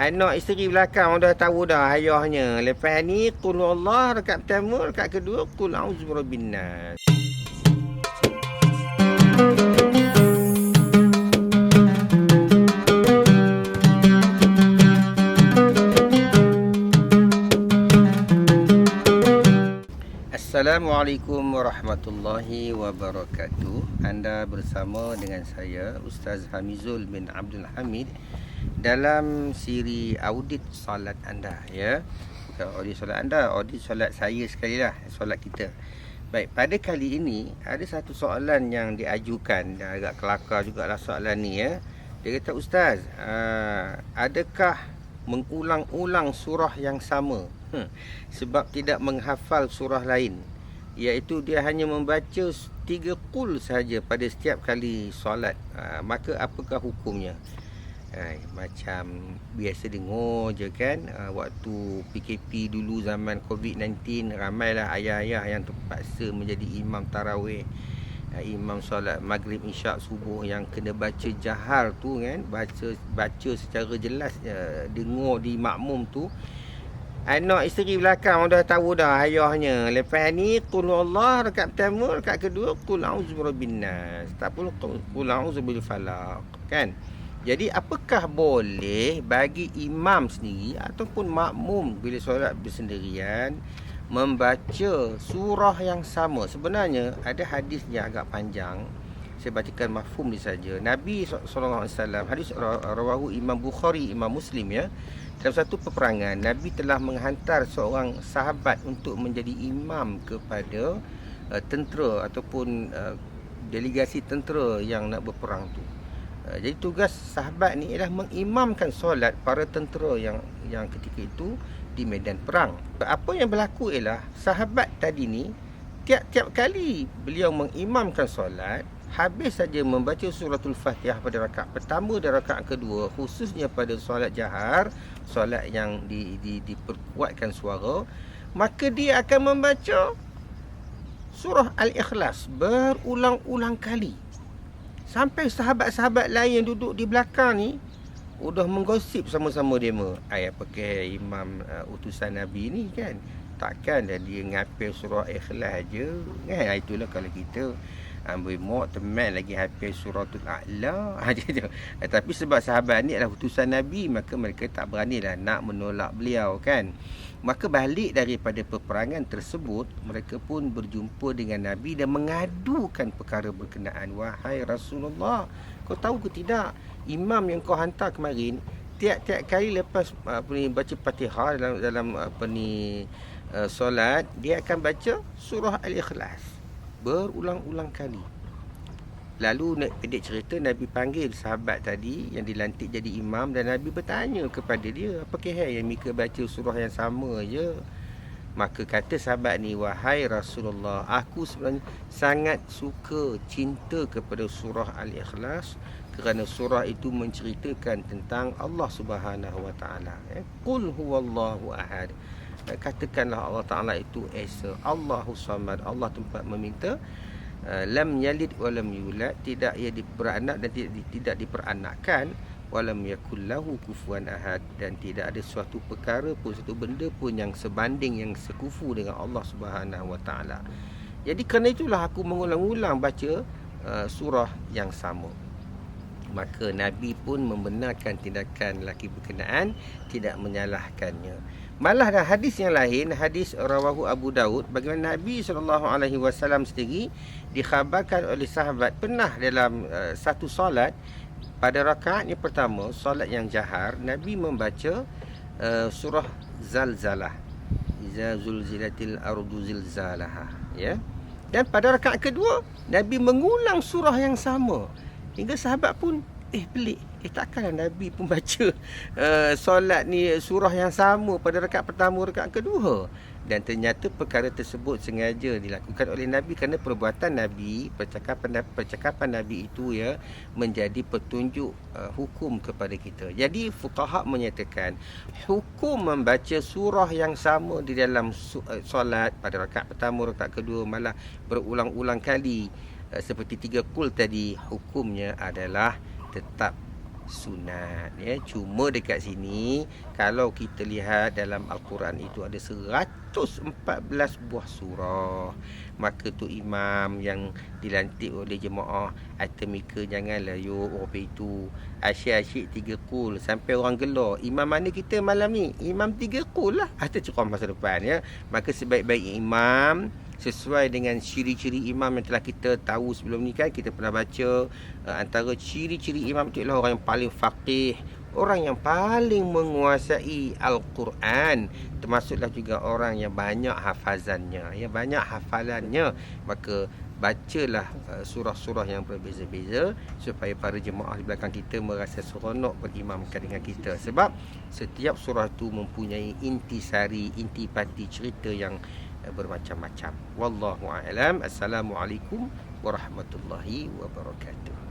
Anak isteri belakang dah tahu dah ayahnya. Lepas ni qul Allah rakaat pertama, rakaat kedua qul a'udzu birabbin nas. Assalamualaikum warahmatullahi wabarakatuh. Anda bersama dengan saya Ustaz Hamizul bin Abdul Hamid dalam siri audit solat anda, ya. Bukan audit solat anda, audit solat saya sekali lah, solat kita. Baik, pada kali ini ada satu soalan yang diajukan, dan agak kelakar jugalah soalan ni, ya. Dia kata, Ustaz, adakah mengulang-ulang surah yang sama sebab tidak menghafal surah lain, iaitu dia hanya membaca 3 qul sahaja pada setiap kali solat, maka apakah hukumnya? Macam biasa dengar je kan, waktu PKP dulu zaman COVID-19, ramailah ayah-ayah yang terpaksa menjadi imam tarawih, imam solat maghrib, isyak, subuh, yang kena baca jahar tu kan, baca secara jelas, dengar di makmum tu. Anak isteri belakang dah tahu dah ayahnya. Lepas ni qul Allah rakaat pertama, rakaat kedua qul a'udzu birabbin nas. Tak perlu qul a'udzu bil falaq, kan? Jadi apakah boleh bagi imam sendiri ataupun makmum bila solat bersendirian membaca surah yang sama? Sebenarnya ada hadis yang agak panjang. Saya bacakan mafhum dia saja. Nabi SAW, hadis rawahu Imam Bukhari, Imam Muslim, ya. Dalam satu peperangan, Nabi telah menghantar seorang sahabat untuk menjadi imam kepada tentera ataupun delegasi tentera yang nak berperang tu. Jadi tugas sahabat ni ialah mengimamkan solat para tentera yang ketika itu di medan perang. Apa yang berlaku ialah sahabat tadi ni tiap-tiap kali beliau mengimamkan solat, habis saja membaca suratul Fatihah pada rakaat pertama dan rakaat kedua, khususnya pada solat jahar, solat yang diperkuatkan suara, maka dia akan membaca surah Al-Ikhlas berulang-ulang kali. Sampai sahabat-sahabat lain yang duduk di belakang ni udah menggosip sama-sama dia. Pakai imam utusan Nabi ni kan, takkan dah dia ngapil surah Ikhlas je kan. Itulah kalau kita ambil mok teman lagi hafiz suratul A'la aja. Tapi sebab sahabat ni adalah utusan Nabi, maka mereka tak beranilah nak menolak beliau kan. Maka balik daripada peperangan tersebut, mereka pun berjumpa dengan Nabi dan mengadukan perkara berkenaan. Wahai Rasulullah, kau tahu ke tidak, imam yang kau hantar kemarin tiap-tiap kali lepas baca Fatihah dalam solat, dia akan baca surah Al-Ikhlas berulang-ulang kali. Lalu pendek cerita, Nabi panggil sahabat tadi yang dilantik jadi imam, dan Nabi bertanya kepada dia, apa kehal yang mereka baca surah yang sama je? Maka kata sahabat ni, wahai Rasulullah, aku sebenarnya sangat suka, cinta kepada surah Al-Ikhlas, kerana surah itu menceritakan tentang Allah Subhanahu Wa Taala. Qul huwallahu ahad. Katakanlah Allah Ta'ala itu Esa, Allahu Samad, Allah tempat meminta, lam yalid walam yulad, tidak ia beranak dan tidak diperanakkan, walam yakul lahu kufuwan ahad, dan tidak ada suatu perkara pun, satu benda pun yang sebanding, yang sekufu dengan Allah Subhanahu Wa Ta'ala. Jadi kerana itulah aku mengulang-ulang baca surah yang sama. Maka Nabi pun membenarkan tindakan lelaki berkenaan, tidak menyalahkannya. Malah dalam hadis yang lain, hadis rawahu Abu Daud, bagaimana Nabi SAW sendiri dikhabarkan oleh sahabat pernah dalam satu solat, pada rakaat yang pertama, solat yang jahar, Nabi membaca surah Zalzalah, Iza zulzilatil ardu zilzalaha, ya. Dan pada rakaat kedua, Nabi mengulang surah yang sama, hingga sahabat pun pelik, takkanlah Nabi pun baca solat ni surah yang sama pada rakaat pertama, rakaat kedua. Dan ternyata perkara tersebut sengaja dilakukan oleh Nabi kerana perbuatan Nabi, percakapan Nabi itu, ya, menjadi petunjuk hukum kepada kita. Jadi fuqaha menyatakan hukum membaca surah yang sama di dalam solat pada rakaat pertama, rakaat kedua, malah berulang-ulang kali seperti 3 qul tadi, hukumnya adalah tetap sunat ya. Cuma dekat sini kalau kita lihat dalam Al-Quran itu ada 114 buah surah. Maka tu imam yang dilantik oleh jemaah atamika janganlah itu asyik-asyik 3 qul sampai orang gelar. Imam mana kita malam ni? Imam 3 qul lah. Atau cukup masa depan ya. Maka sebaik-baik imam sesuai dengan ciri-ciri imam yang telah kita tahu sebelum ni kan, kita pernah baca antara ciri-ciri imam itu adalah orang yang paling faqih, orang yang paling menguasai Al-Quran, termasuklah juga orang yang banyak hafazannya, ya, banyak hafalannya. Maka bacalah surah-surah yang berbeza-beza supaya para jemaah di belakang kita merasa seronok berimamkan dengan kita, sebab setiap surah itu mempunyai intisari, intipati cerita yang bermacam-macam. Wallahu a'lam. Assalamualaikum warahmatullahi wabarakatuh.